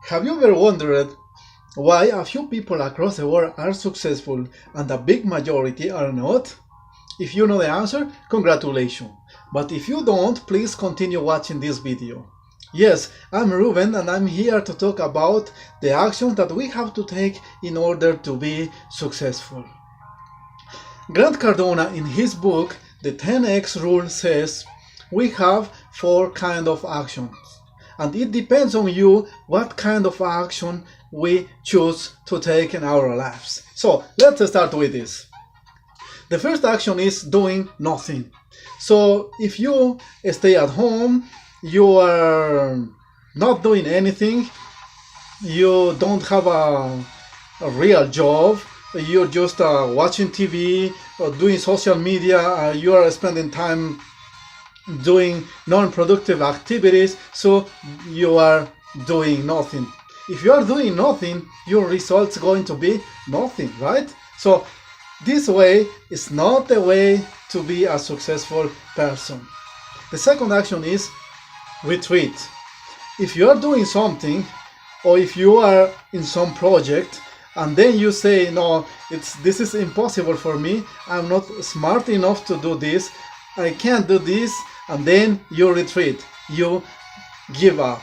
Have you ever wondered why a few people across the world are successful and a big majority are not? If you know the answer, congratulations. But if you don't, please continue watching this video. Yes, I'm Ruben and I'm here to talk about the actions that we have to take in order to be successful. Grant Cardone, in his book, The 10X Rule, says we have 4 kinds of actions. And it depends on you what kind of action we choose to take in our lives. So let's start with this. The first action is doing nothing. So if you stay at home, you are not doing anything, you don't have a real job, you're just watching TV or doing social media, you are spending time doing non-productive activities, so you are doing nothing. If you are doing nothing, your results going to be nothing, right? So this way is not the way to be a successful person. The second action is retreat. If you are doing something, or if you are in some project and then you say, no, this is impossible for me, I'm not smart enough to do this, I can't do this, and then you retreat, you give up.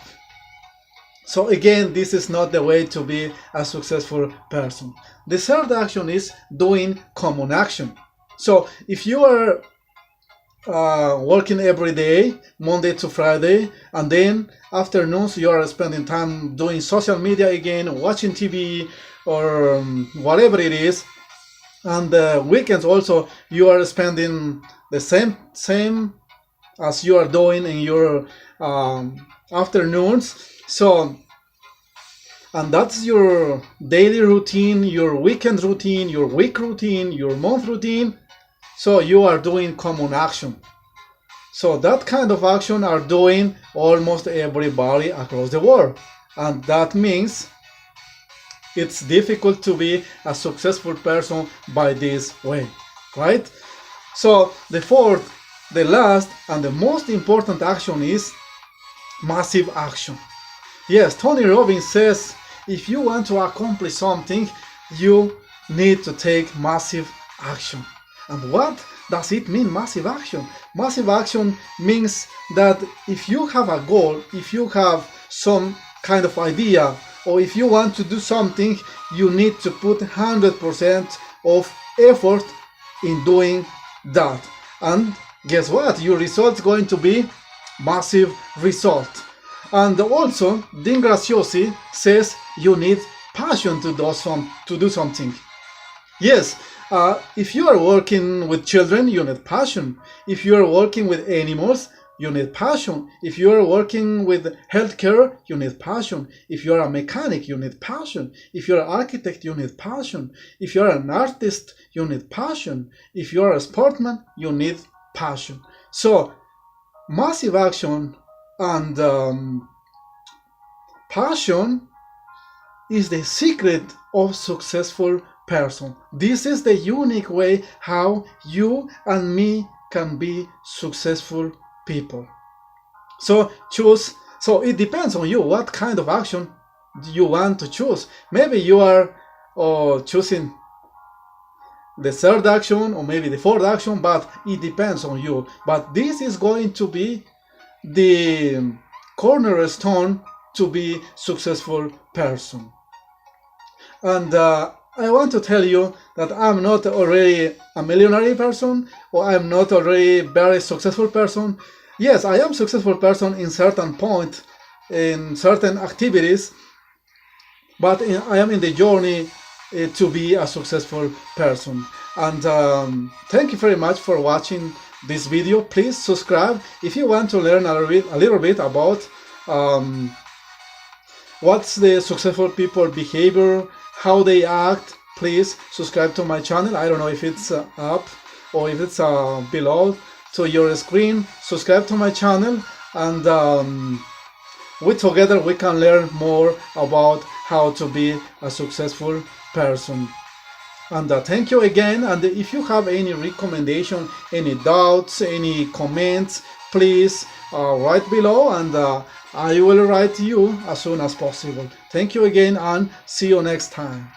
So again, this is not the way to be a successful person. The third action is doing common action. So if you are working every day, Monday to Friday, and then afternoons you are spending time doing social media again, watching TV, or whatever it is, and weekends also you are spending the same as you are doing in your afternoons. So, and that's your daily routine, your weekend routine, your week routine, your month routine. So you are doing common action. So that kind of action are doing almost everybody across the world. And that means it's difficult to be a successful person by this way, right? So the fourth, the last and the most important action is massive action. Yes, Tony Robbins says if you want to accomplish something, you need to take massive action. And what does it mean, massive action? Massive action means that if you have a goal, if you have some kind of idea, or if you want to do something, you need to put 100% of effort in doing that. And guess what? Your result's going to be massive result. And also, Dean Graziosi says you need passion to do something. Yes, if you are working with children, you need passion. If you are working with animals, you need passion. If you are working with healthcare, you need passion. If you are a mechanic, you need passion. If you are an architect, you need passion. If you are an artist, you need passion. If you are a sportsman, you need passion. So massive action and passion is the secret of successful person. This is the unique way how you and me can be successful people. So choose. So it depends on you what kind of action you want to choose. Maybe you are choosing the third action or maybe the fourth action, but it depends on you. But this is going to be the cornerstone to be successful person. And I want to tell you that I'm not already a millionaire person, or I'm not already very successful person. Yes, I am successful person in certain point, in certain activities, but I am in the journey to be a successful person. And thank you very much for watching this video. Please subscribe if you want to learn a little bit about what's the successful people behavior, how they act. Please subscribe to my channel. I don't know if it's up or if it's below to your screen. Subscribe to my channel, and together we can learn more about how to be a successful person. And thank you again. And if you have any recommendation, any doubts, any comments, please write below, and I will write to you as soon as possible. Thank you again, and see you next time.